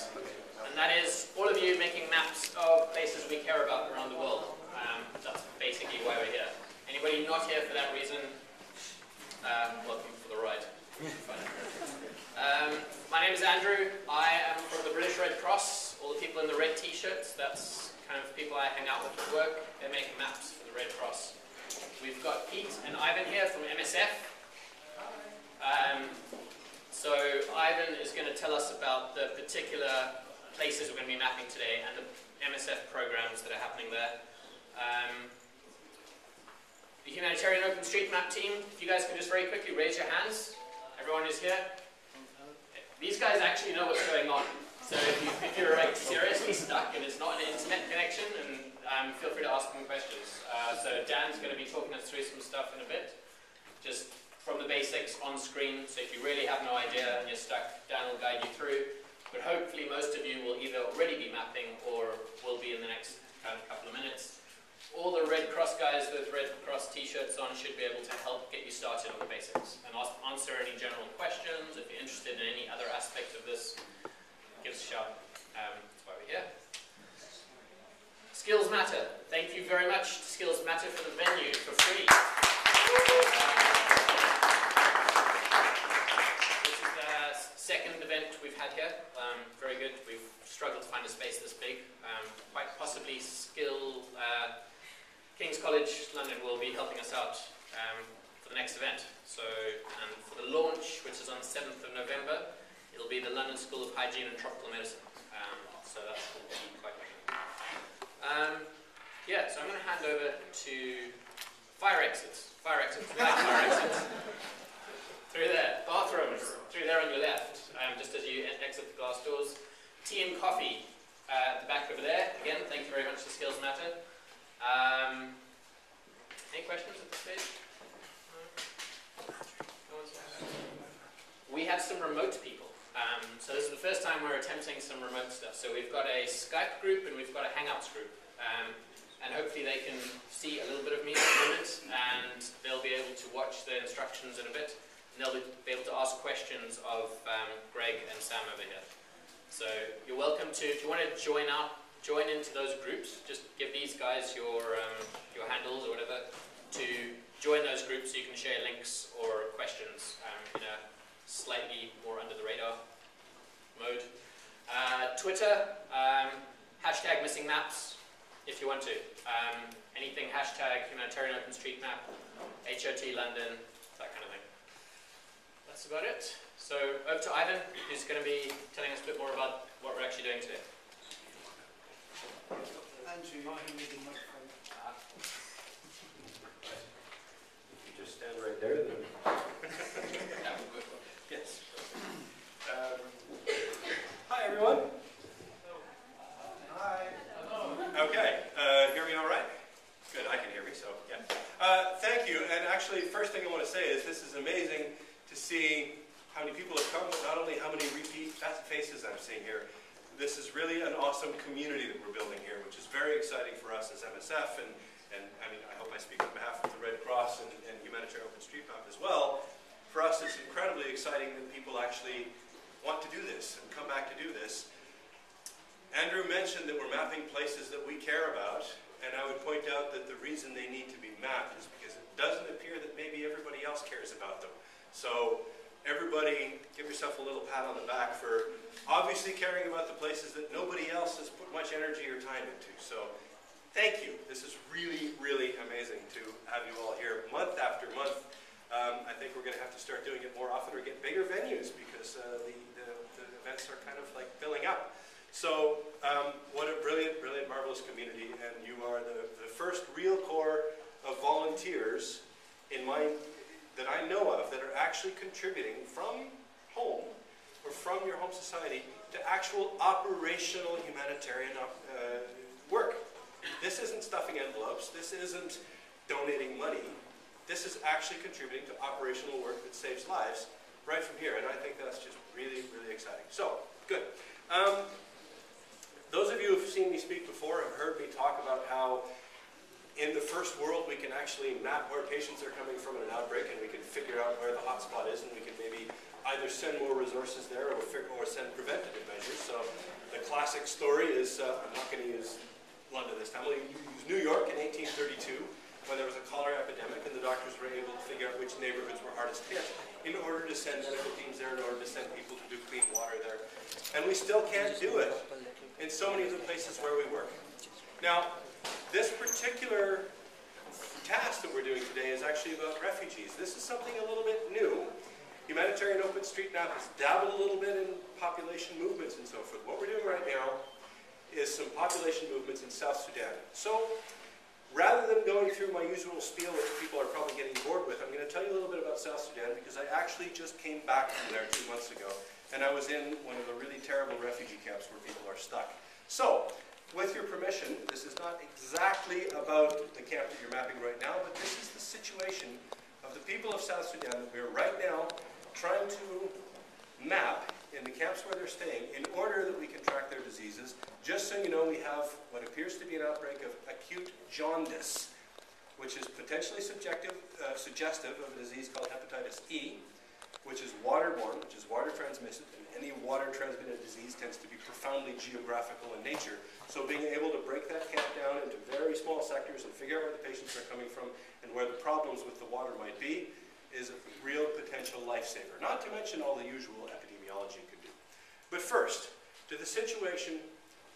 basics. And that is all of you making maps of places we care about around the world. That's basically why we're here. Anybody not here for that reason, welcome for the ride. My name is Andrew. I am from the British Red Cross. All the people in the red t-shirts, that's kind of people I hang out with at work. They make maps for the Red Cross. We've got Pete and Ivan here from MSF. So Ivan is going to tell us about the particular places we're going to be mapping today and the MSF programs that are happening there. The Humanitarian OpenStreetMap team, if you guys can just very quickly raise your hands. Everyone is here. These guys actually know what's going on. So if you're like seriously stuck and it's not an internet connection, and feel free to ask them questions. So Dan's going to be talking us through some stuff in a bit. Just from the basics on screen, so if you really have no idea and you're stuck, Dan will guide you through. But hopefully most of you will either already be mapping or will be in the next couple of minutes. All the Red Cross guys with Red Cross t-shirts on should be able to help get you started on the basics and answer any general questions. If you're interested in any other aspect of this, give us a shout. That's why we're here. Skills Matter. Thank you very much to Skills Matter for the venue for free. Second event we've had here, very good. We've struggled to find a space this big. Quite possibly King's College London will be helping us out for the next event. So, and for the launch, which is on the 7th of November, it'll be the London School of Hygiene and Tropical Medicine. So that will be quite good. Yeah, so I'm going to hand over to fire exits. Fire exits. Fire exits. Through there. Bathrooms. Through there on your left. Just as you exit the glass doors. Tea and coffee at the back over there. Again, thank you very much to Skills Matter. Any questions at this stage? We have some remote people. So this is the first time we're attempting some remote stuff. So we've got a Skype group and we've got a Hangouts group. And hopefully they can see a little bit of me in a moment and they'll be able to watch the instructions in a bit. And they'll be able to ask questions of Greg and Sam over here. So you're welcome to, if you want to join into those groups, just give these guys your handles or whatever to join those groups so you can share links or questions in a slightly more under the radar mode. Twitter, hashtag missing maps if you want to. Anything hashtag Humanitarian OpenStreetMap, HOT London, that kind of thing. That's about it. So over to Ivan, who's going to be telling us a bit more about what we're actually doing today. Andrew, you need the microphone. If you just stand right there, then. Yes. Hi, everyone. Hi. Okay. Hear me all right? Good. I can hear me. So yeah. Thank you. And actually, first thing I want to say is this is amazing to see how many people have come, but not only how many repeat faces I'm seeing here. This is really an awesome community that we're building here, which is very exciting for us as MSF, and I mean, I hope I speak on behalf of the Red Cross and Humanitarian OpenStreetMap as well. For us, it's incredibly exciting that people actually want to do this and come back to do this. Andrew mentioned that we're mapping places that we care about, and I would point out that the reason they need to be mapped is because it doesn't appear that maybe everybody else cares about them. So everybody, give yourself a little pat on the back for obviously caring about the places that nobody else has put much energy or time into. So thank you. This is really, really amazing to have you all here month after month. I think we're going to have to start doing it more often or get bigger venues because the events are kind of like filling up. So what a brilliant, brilliant, marvelous community, and you are the first real core of volunteers in mind that I know of that are actually contributing from home or from your home society to actual operational humanitarian work. This isn't stuffing envelopes, this isn't donating money, this is actually contributing to operational work that saves lives right from here, and I think that's just really, really exciting. So, good. Those of you who have seen me speak before have heard me talk about how in the first world we can actually map where patients are coming from in an outbreak, and we can figure out where the hotspot is, and we can maybe either send more resources there or send preventative measures. So classic story is, I'm not going to use London this time, I'll use New York in 1832, when there was a cholera epidemic, and the doctors were able to figure out which neighborhoods were hardest hit in order to send medical teams there, in order to send people to do clean water there. And we still can't do it in so many of the places where we work. Now, this particular task that we're doing today is actually about refugees. This is something a little bit new. Humanitarian Open Street Map has dabbled a little bit in population movements and so forth. What we're doing right now is some population movements in South Sudan. So, rather than going through my usual spiel, which people are probably getting bored with, I'm going to tell you a little bit about South Sudan because I actually just came back from there 2 months ago, and I was in one of the really terrible refugee camps where people are stuck. So, with your permission, this is not exactly about the camp that you're mapping right now, but this is the situation of the people of South Sudan that we're right now trying to map in the camps where they're staying in order that we can track their diseases. Just so you know, we have what appears to be an outbreak of acute jaundice, which is potentially suggestive of a disease called hepatitis E, which is waterborne, which is water transmitted, and any water transmitted disease tends to be profoundly geographical in nature. So being able to break that camp down into very small sectors and figure out where the patients are coming from and where the problems with the water might be is a real potential lifesaver. Not to mention all the usual epidemiology you could do. But first, to the situation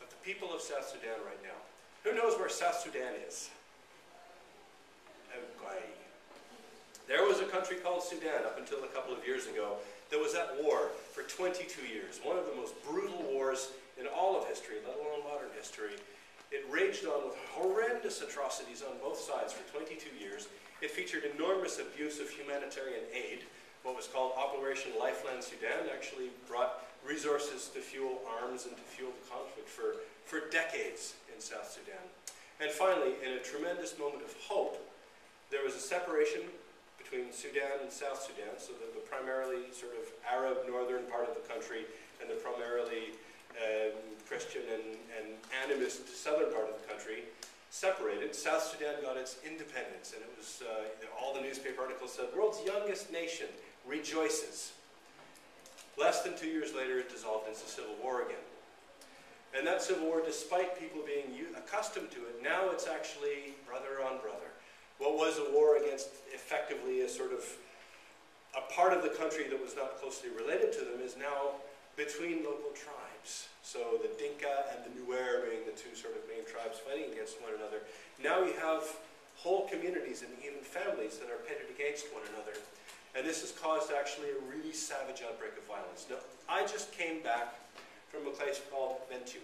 of the people of South Sudan right now. Who knows where South Sudan is? Okay. There was a country called Sudan up until a couple of years ago that was at war for 22 years. One of the most brutal wars in all of history, let alone modern history. It raged on with horrendous atrocities on both sides for 22 years. It featured enormous abuse of humanitarian aid. What was called Operation Lifeline Sudan actually brought resources to fuel arms and to fuel the conflict for decades in South Sudan. And finally, in a tremendous moment of hope, there was a separation between Sudan and South Sudan, so that the primarily sort of Arab northern part of the country and the primarily Christian and animist southern part of the country separated. South Sudan got its independence, and it was all the newspaper articles said, "World's youngest nation rejoices." Less than 2 years later, it dissolved into civil war again. And that civil war, despite people being accustomed to it, now it's actually brother on brother. What was a war against effectively a sort of a part of the country that was not closely related to them is now between local tribes. So the Dinka and the Nuer being the two sort of main tribes fighting against one another. Now you have whole communities and even families that are pitted against one another. And this has caused actually a really savage outbreak of violence. Now, I just came back from a place called Bentiu.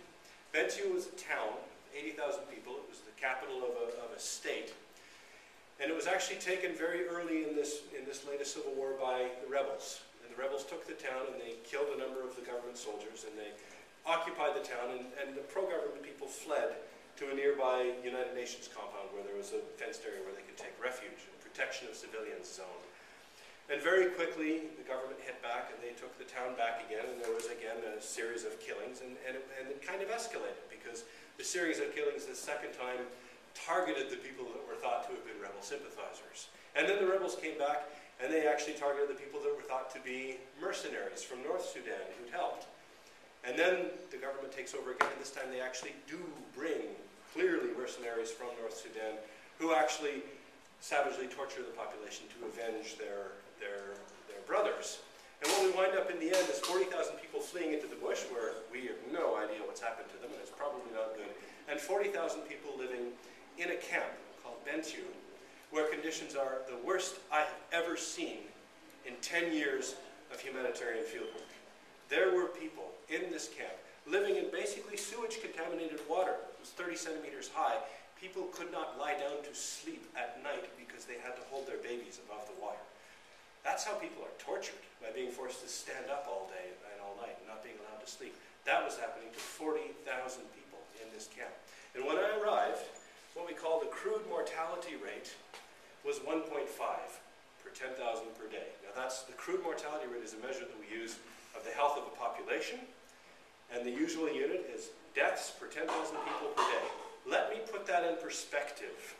Bentiu was a town, 80,000 people. It was the capital of a state. And it was actually taken very early in this latest civil war by the rebels. And the rebels took the town and they killed a number of the government soldiers and they occupied the town, and the pro-government people fled to a nearby United Nations compound where there was a fenced area where they could take refuge, a protection of civilians zone. And very quickly the government hit back and they took the town back again, and there was again a series of killings, and it kind of escalated because the series of killings the second time targeted the people that were thought to have been rebel sympathizers. And then the rebels came back and they actually targeted the people that were thought to be mercenaries from North Sudan who'd helped. And then the government takes over again, and this time they actually do bring clearly mercenaries from North Sudan who actually savagely torture the population to avenge their brothers. And what we wind up in the end is 40,000 people fleeing into the bush where we have no idea what's happened to them, and it's probably not good, and 40,000 people living in a camp called Bentiu, where conditions are the worst I have ever seen in 10 years of humanitarian fieldwork. There were people in this camp living in basically sewage-contaminated water. It was 30 centimeters high. People could not lie down to sleep at night because they had to hold their babies above the water. That's how people are tortured, by being forced to stand up all day and all night and not being allowed to sleep. That was happening to 40,000 people in this camp. And when I arrived, what we call the crude mortality rate was 1.5 per 10,000 per day. Now that's, the crude mortality rate is a measure that we use of the health of a population, and the usual unit is deaths per 10,000 people per day. Let me put that in perspective.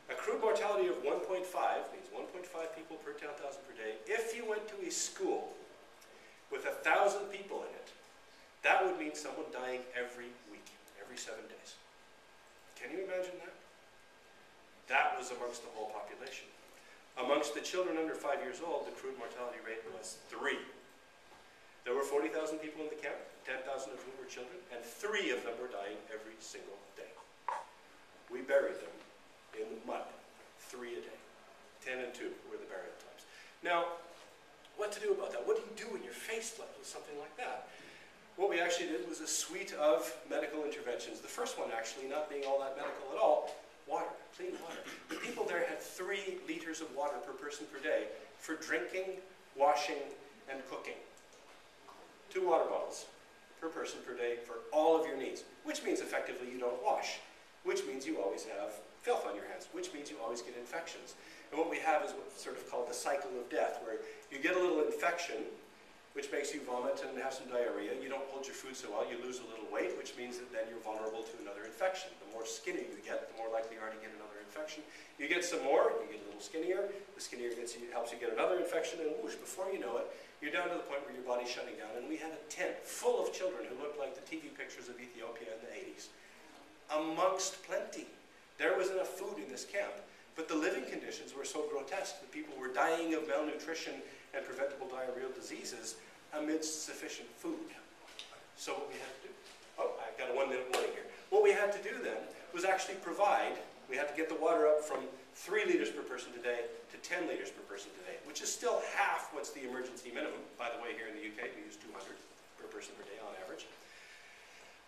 A crude mortality of 1.5 means 1.5 people per 10,000 per day. If you went to a school with 1,000 people in it, That would mean someone dying every week, every 7 days. Can you imagine that? That was amongst the whole population. Amongst the children under 5 years old, the crude mortality rate was 3. There were 40,000 people in the camp, 10,000 of whom were children, and 3 of them were dying every single day. We buried them in the mud, 3 a day. 10 and 2 were the burial times. Now, what to do about that? What do you do when you're faced with something like that? What we actually did was a suite of medical interventions. The first one actually not being all that medical at all, water, clean water. The people there had 3 liters of water per person per day for drinking, washing, and cooking. 2 water bottles per person per day for all of your needs, which means effectively you don't wash, which means you always have filth on your hands, which means you always get infections. And what we have is what's sort of called the cycle of death, where you get a little infection, which makes you vomit and have some diarrhea. You don't hold your food so well, you lose a little weight, which means that then you're vulnerable to another infection. The more skinny you get, the more likely you are to get another infection. You get some more, you get a little skinnier, the skinnier helps you get another infection, and whoosh, before you know it, you're down to the point where your body's shutting down. And we had a tent full of children who looked like the TV pictures of Ethiopia in the 80s. Amongst plenty. There was enough food in this camp, but the living conditions were so grotesque that people were dying of malnutrition and preventable diarrheal diseases amidst sufficient food. So what we had to do, I've got a 1-minute warning here. What we had to do then was actually provide, we had to get the water up from 3 liters per person today to 10 liters per person today, which is still half what's the emergency minimum. By the way, here in the UK, we use 200 per person per day on average.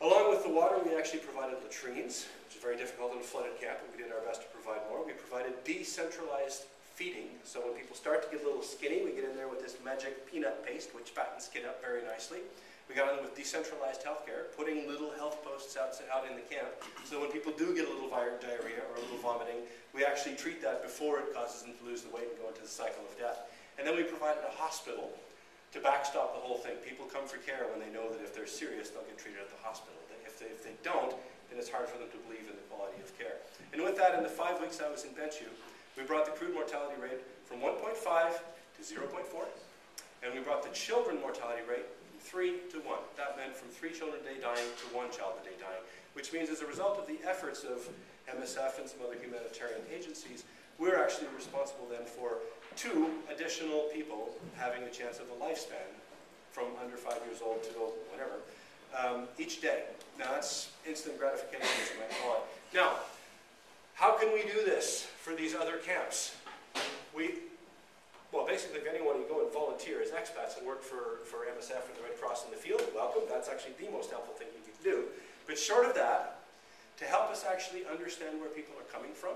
Along with the water, we actually provided latrines, which is very difficult in a flooded camp, but we did our best to provide more. We provided decentralized feeding, so when people start to get a little skinny, we get in there with this magic peanut paste, which fattens skin up very nicely. We got in with decentralized healthcare, putting little health posts out in the camp, so when people do get a little diarrhea or a little vomiting, we actually treat that before it causes them to lose the weight and go into the cycle of death. And then we provided a hospital to backstop the whole thing. People come for care when they know that if they're serious, they'll get treated at the hospital. If they don't, then it's hard for them to believe in the quality of care. And with that, in the 5 weeks I was in Benchu, we brought the crude mortality rate from 1.5 to 0.4, and we brought the children mortality rate from 3 to 1. That meant from 3 children a day dying to 1 child a day dying, which means as a result of the efforts of MSF and some other humanitarian agencies, we're actually responsible then for 2 additional people having a chance of a lifespan from under 5 years old to whatever, each day. Now that's instant gratification, as you might call it. Now, how can we do this for these other camps? Well, basically, if anyone you go and volunteer as expats and work for MSF or the Red Cross in the field, welcome. That's actually the most helpful thing you can do. But short of that, to help us actually understand where people are coming from,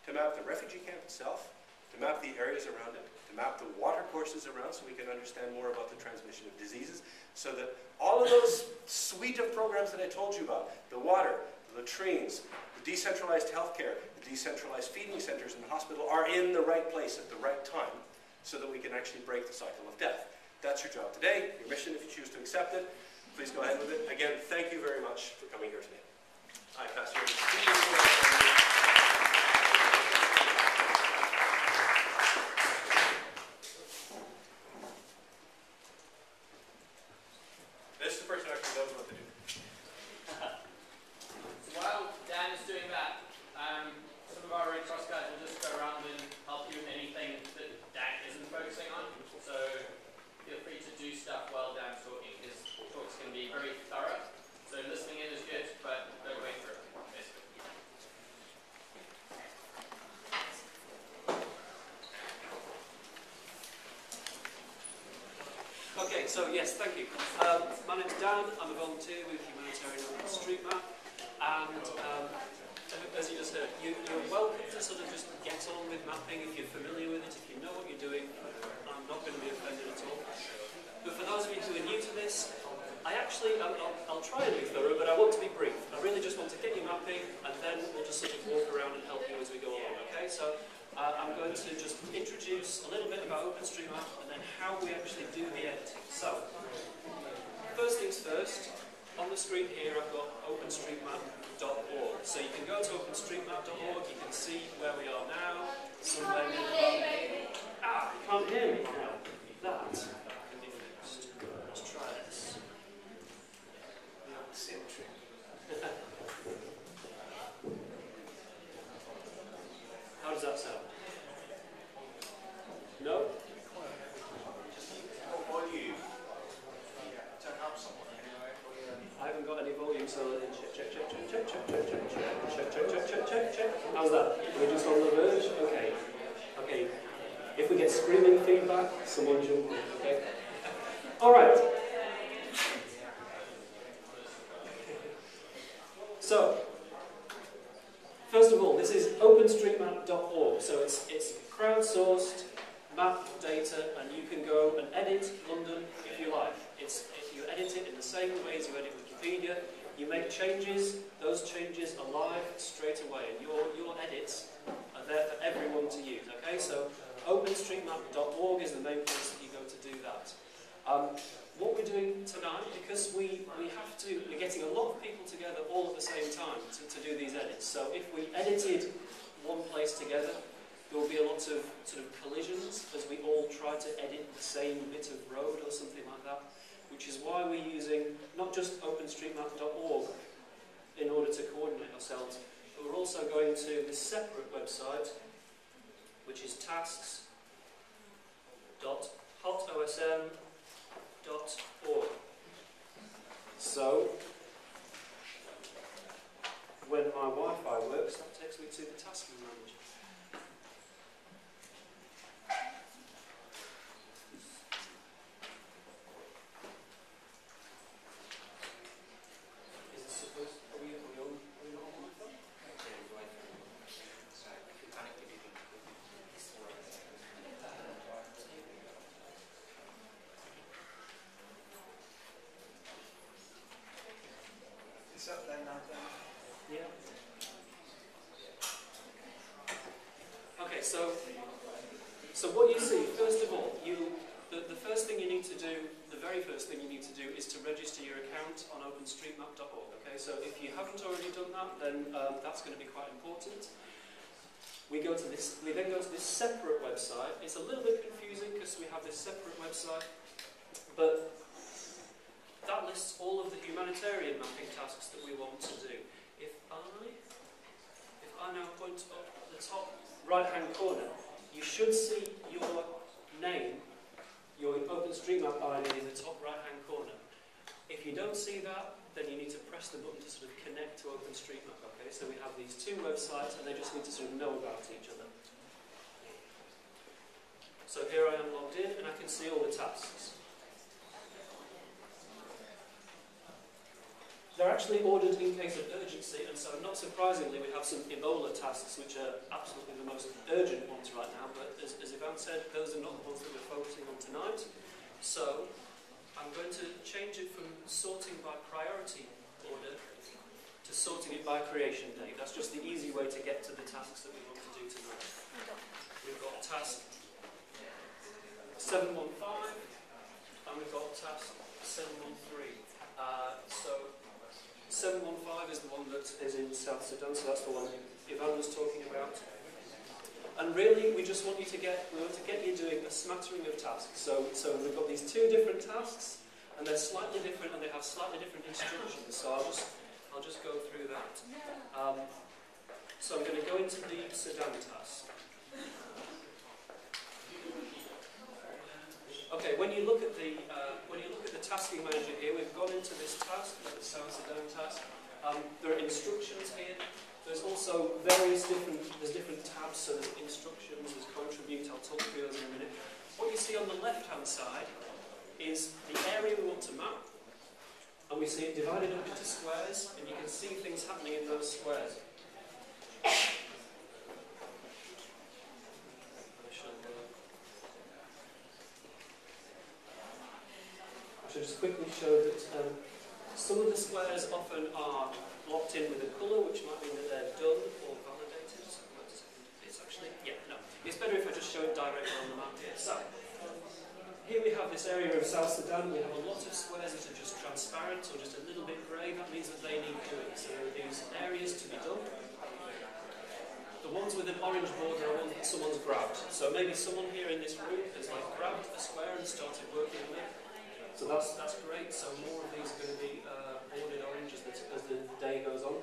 to map the refugee camp itself, to map the areas around it, to map the water courses around so we can understand more about the transmission of diseases, so that all of those suite of programs that I told you about, the water, the latrines, the decentralized healthcare, the decentralized feeding centers in the hospital are in the right place at the right time so that we can actually break the cycle of death. That's your job today, your mission if you choose to accept it. Please go ahead with it. Again, thank you very much for coming here today. I pass you. This is the person who actually knows what to do. While Dan is doing that, some of our Red Cross guys will just go around and help you with anything that Dan isn't focusing on. So feel free to do stuff while Dan's talking. His talk's going to be very thorough. So listening in is good, but don't wait for it, basically. Okay, so yes, thank you. My name's Dan, I'm a volunteer with Humanitarian OpenStreetMap, and as you just heard, you're welcome to sort of just get on with mapping if you're familiar with it, if you know what you're doing. I'm not going to be offended at all. But for those of you who are new to this, I'll try and be thorough, but I want to be brief. I really just want to get you mapping, and then we'll just sort of walk around and help you as we go along, okay? So I'm going to just introduce a little bit about OpenStreetMap and then how we actually do the editing. So, first things first, on the screen here I've got openstreetmap.org. So you can go to openstreetmap.org, you can see where we are now, somewhere near the bottom. You can't hear me now. That can be fixed. Let's try this. got any volume? So check. How's that? We're just on the verge? Okay. Okay. If we get screaming feedback, someone jump in, okay? Alright. So, first of all, this is OpenStreetMap.org. So it's crowdsourced map data, and you can go and edit London if you like. You edit it in the same way as you edit Wikipedia. You make changes, those changes are live straight away, and your edits are there for everyone to use. Okay, so OpenStreetMap.org is the main place that you go to do that. What we're doing tonight, because we're getting a lot of people together all at the same time to do these edits. So if we edited one place together, there will be a lot of sort of collisions as we all try to edit the same bit of road or something like that, which is why we're using not just OpenStreetMap.org in order to coordinate ourselves, but we're also going to this separate website, which is tasks.hotosm.org. So, when my Wi-Fi works, that takes me to the tasking manager. Is it supposed? Are we not on Wi-Fi? It's up there now, Dan. Yeah. Okay, so what you see, first of all, the first thing you need to do, the very first thing you need to do is to register your account on OpenStreetMap.org. Okay, so if you haven't already done that, then that's going to be quite important. We then go to this separate website. It's a little bit confusing because we have this separate website, but that lists all of the humanitarian mapping tasks that we want to do. If I now point up the top right-hand corner, you should see your name, your OpenStreetMap ID in the top right-hand corner. If you don't see that, then you need to press the button to sort of connect to OpenStreetMap. Okay, so we have these two websites, and they just need to sort of know about each other. So here I am logged in, and I can see all the tasks. They're actually ordered in case of urgency, and so not surprisingly we have some Ebola tasks which are absolutely the most urgent ones right now, but as Ivan said, those are not the ones that we're focusing on tonight. So I'm going to change it from sorting by priority order to sorting it by creation date. That's just the easy way to get to the tasks that we want to do tonight. We've got task 715 and we've got task 713. So 715 is the one that is in South Sudan, so that's the one Ivan was talking about. And really, we just want you to get you doing a smattering of tasks. So we've got these two different tasks, and they're slightly different, and they have slightly different instructions. So I'll just go through that. So I'm going to go into the Sudan task. Okay, when you look at the tasking manager here, we've gone into this task, the South Sudan task. There are instructions here. There's also various different tabs. So there's instructions, there's contribute. I'll talk through those in a minute. What you see on the left-hand side is the area we want to map, and we see it divided up into squares, and you can see things happening in those squares. I should just quickly show that some of the squares often are blocked in with a colour, which might mean that they're done or validated. So it's actually, no. It's better if I just show it directly on the map here. So, here we have this area of South Sudan. We have a lot of squares that are just transparent or just a little bit grey. That means that they need doing. So there are these areas to be done. The ones with an orange border are ones that someone's grabbed. So maybe someone here in this room has grabbed a square and started working on it. So that's great. So more of these are going to be bordered orange as the day goes on.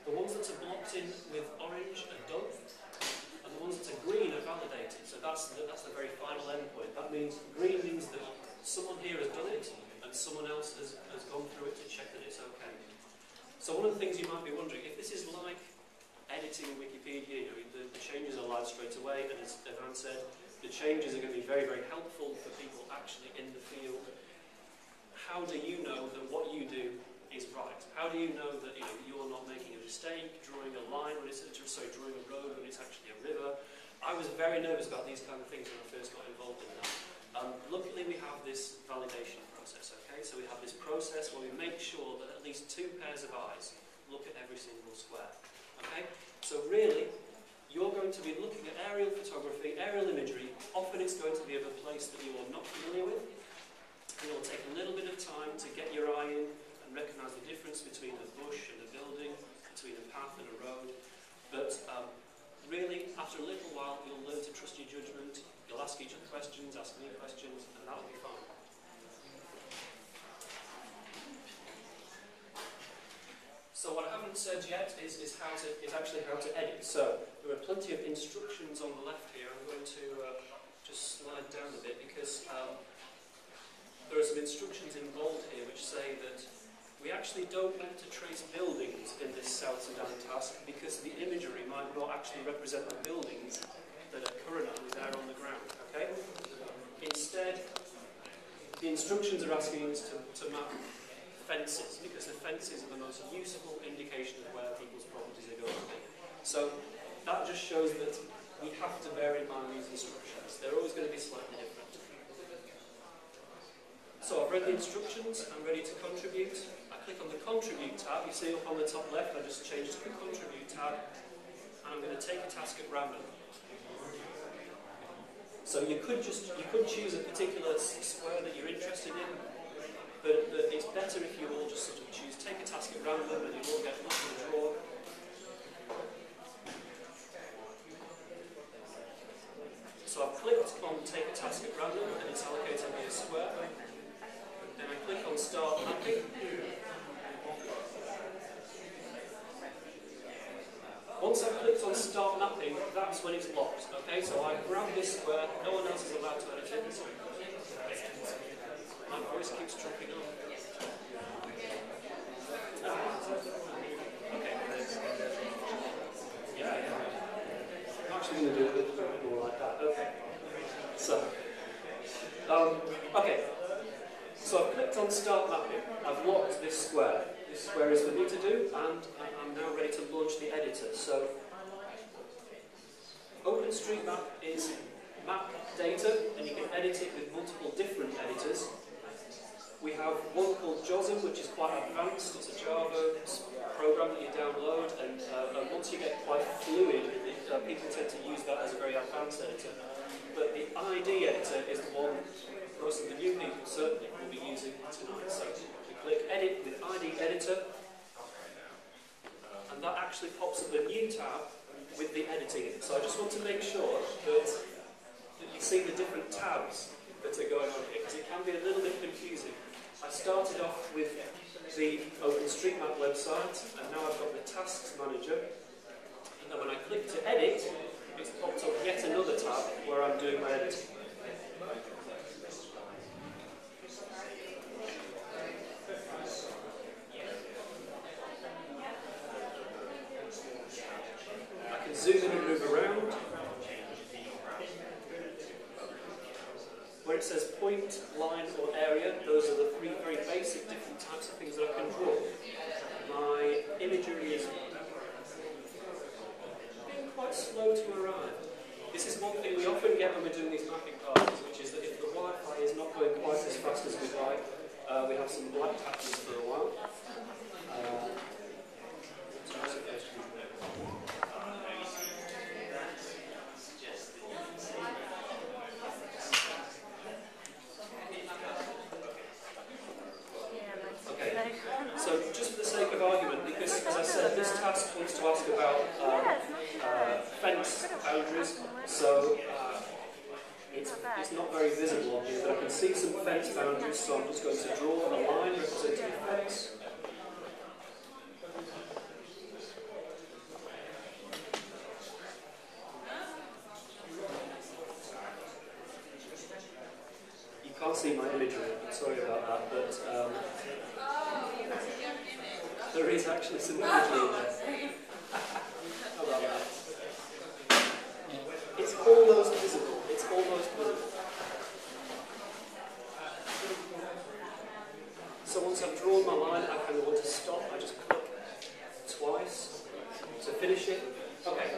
The ones that are blocked in with orange are done, and the ones that are green are validated. So that's the very final endpoint. That means green means that someone here has done it, and someone else has gone through it to check that it's So one of the things you might be wondering, if this is like editing Wikipedia, the changes are live straight away, and as Evan said, the changes are going to be very, very helpful for people actually in the field. How do you know that what you do is right? How do you know that you're not making a mistake, drawing a line when it's drawing a road when it's actually a river? I was very nervous about these kind of things when I first got involved in that. Luckily we have this validation process, okay? So we have this process where we make sure that at least 2 pairs of eyes look at every single square, okay? So really, you're going to be looking at aerial photography, aerial imagery. Often it's going to be of a place that you are not familiar with. And it'll take a little bit of time to get your eye in and recognise the difference between a bush and a building, between a path and a road. But really, after a little while, you'll learn to trust your judgment. You'll ask each other questions, ask me questions, and that'll be fine. So what I haven't said yet is actually how to edit. So there are plenty of instructions on the left here. I'm going to just slide down a bit because there are some instructions in bold here which say that we actually don't want to trace buildings in this South Sudan task because the imagery might not actually represent the buildings that are currently there on the ground, okay? Instead, the instructions are asking us to map fences because the fences are the most useful indication of where people's properties are going to be. So that just shows that we have to bear in mind these instructions. They're always going to be slightly different. So I've read the instructions, I'm ready to contribute. I click on the Contribute tab, you see up on the top left, I just changed to the Contribute tab, and I'm going to take a task at random. So you could choose a particular square that you're interested in, but it's better if you all just sort of choose take a task at random and you all get luck in the draw. So I've clicked on take a task at random and it's allocated me a square. Then I click on Start Mapping. Once I've clicked on Start Mapping, that's when it's locked. Okay, so I grab this square, no one else is allowed to edit it. My voice keeps dropping off. Okay. Yeah. I'm actually going to do a bit more like that. Okay. So, okay. So I've clicked on Start Mapping. I've locked this square. This square is for me to do, and I'm now ready to launch the editor. So, OpenStreetMap is map data, and you can edit it with multiple different editors. We have one called JOSM, which is quite advanced. It's a Java program that you download, and once you get quite fluid, people tend to use that as a very advanced editor. But the ID editor is the one most of the new people certainly will be using tonight. So we click Edit with ID Editor, and that actually pops up a new tab with the editing. So I just want to make sure that you see the different tabs that are going on here, because it can be a little bit confusing. I started off with the OpenStreetMap website, and now I've got the Tasks Manager, and then when I click to edit, it's popped up yet another tab where I'm doing my editing. I can zoom in and move around. Where it says point, line or area, those are the 3 very basic different types of things that I can draw. My imagery is being quite slow to arrive. This is one thing we often get when we're doing these mapping parties, which is that if the Wi-Fi is not going quite as fast as we'd like, we have some black patches for a while. So just for the sake of argument, because as I said, this task wants to ask about fence boundaries, so it's not very visible on here, but I can see some fence boundaries, so I'm just going to draw a line representing a fence. You can't see my imagery, I'm sorry about that, but There is actually some imagery in there. How about that? It's almost visible. It's almost visible. So once I've drawn my line, I kind of want to stop. I just click twice to finish it. Okay.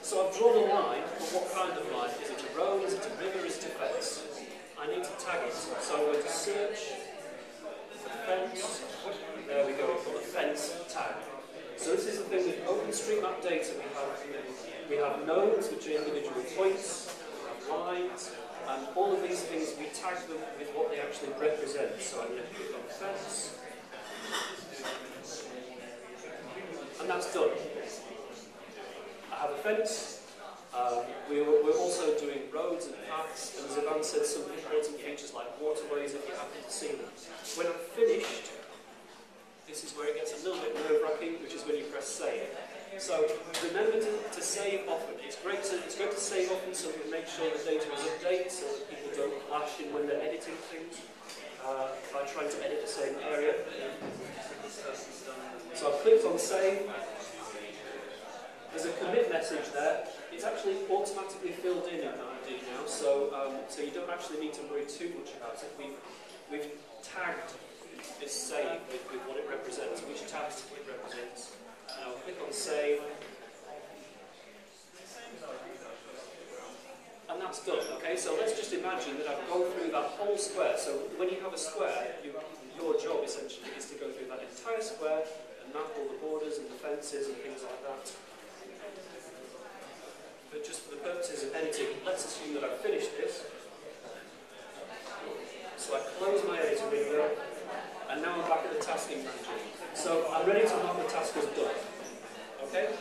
So I've drawn a line, but what kind of line? Is it a road? Is it a river? Is it a fence? I need to tag it. So I'm going to search for fence. There we go, we've got a fence tag. So this is the thing with OpenStreetMap data. We have nodes, which are individual points, we have lines, and all of these things, we tag them with what they actually represent. So I'm going to click on fence. And that's done. I have a fence. We're also doing roads and paths, and as Ivan said, some important features like waterways if you happen to see them. When I'm finished, this is where it gets a little bit nerve-wracking, which is when you press save. So remember to save often. It's great to save often so we make sure the data is updated so that people don't clash in when they're editing things by trying to edit the same area. So I've clicked on save. There's a commit message there. It's actually automatically filled in ID now, so you don't actually need to worry too much about it. We've tagged this save with what it represents, which task it represents. And I'll click on save. And that's done, okay? So let's just imagine that I've gone through that whole square. So when you have a square, your job essentially is to go through that entire square and map all the borders and the fences and things like that. But just for the purposes of editing, let's assume that I've finished this. So I close my editor window, and now I'm back at the tasking manager. So I'm ready to mark the task as done. Okay?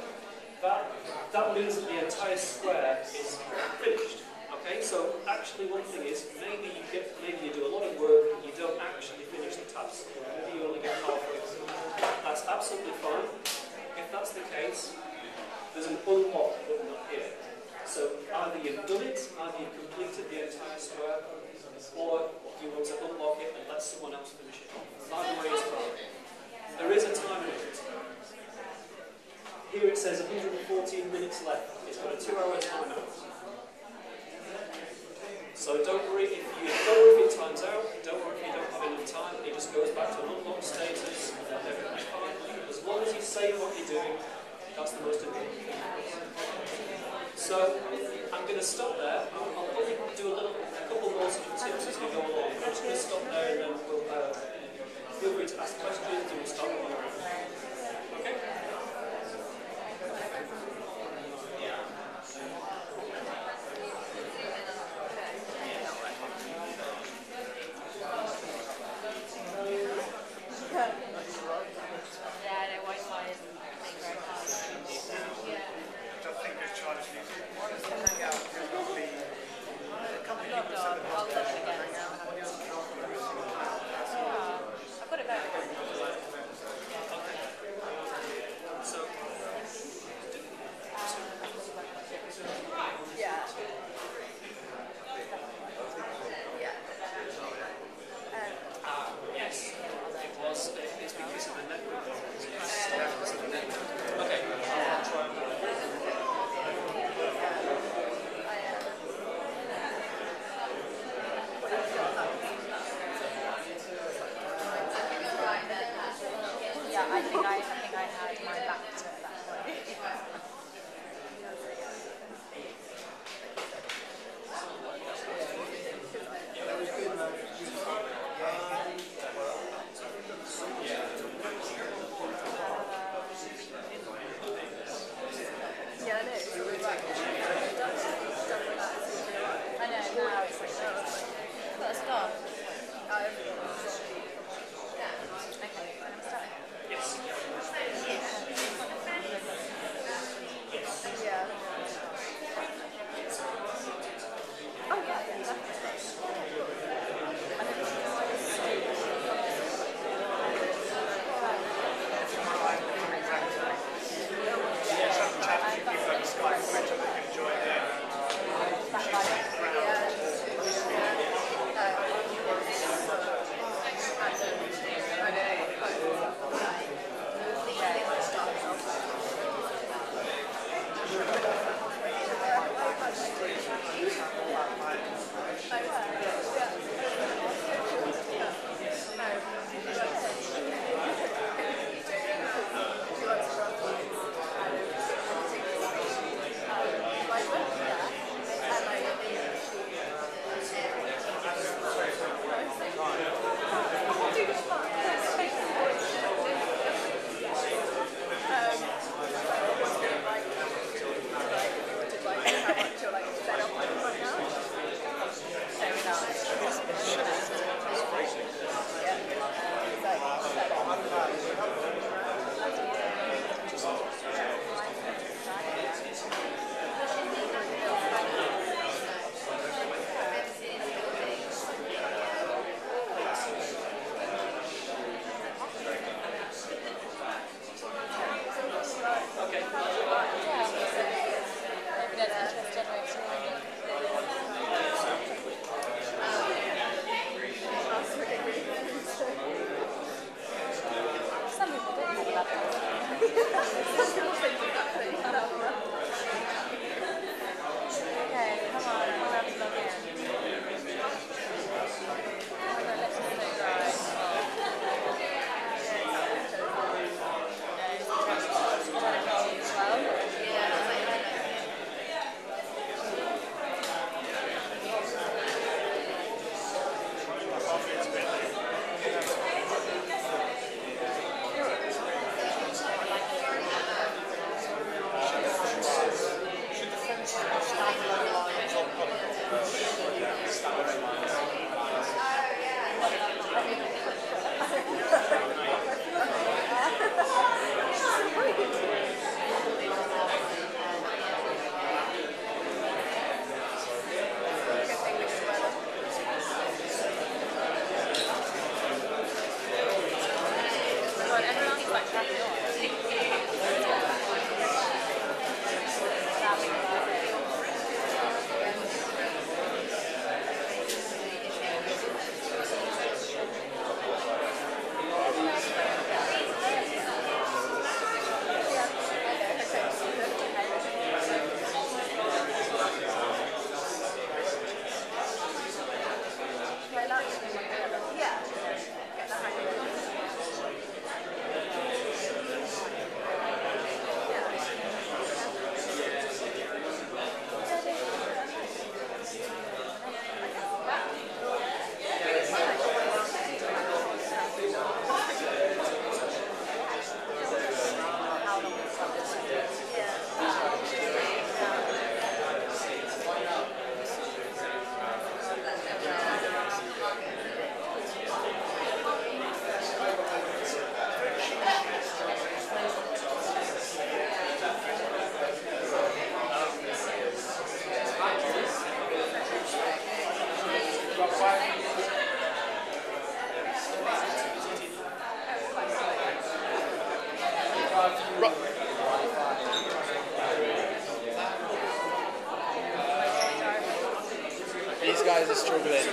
That means that the entire square is finished. Okay? So actually one thing is, maybe you do a lot of work and you don't actually finish the task. Maybe you only get halfway through. That's absolutely fine. If that's the case, there's an unlock button up here. So either you've done it, either you've completed the entire square, or you want to unlock it and let someone else finish it. Either way is fine. There is a time limit. Here it says 114 minutes left. It's got a 2-hour timeout. So don't worry if it times out, don't worry if you don't have enough time, it just goes back to an unlocked status and everything's fine. As long as you save what you're doing, that's the most important thing. So I'm going to stop there. I'll probably do a couple more sort of tips as we go along. I'm just going to stop there and then we'll feel free to ask questions and we'll start with you. Okay? These guys are struggling.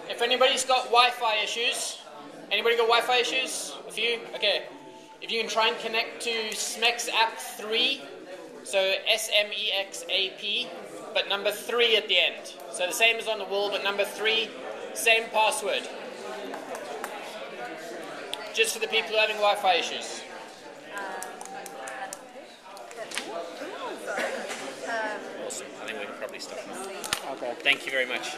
If anybody's got Wi-Fi issues, anybody got Wi-Fi issues? A few? Okay. If you can try and connect to SMEX app 3, so SMEXAP, but number 3 at the end. So the same as on the wall, but number 3, same password. Just for the people who are having Wi-Fi issues. Awesome. I think we can probably stop now. Okay. Thank you very much.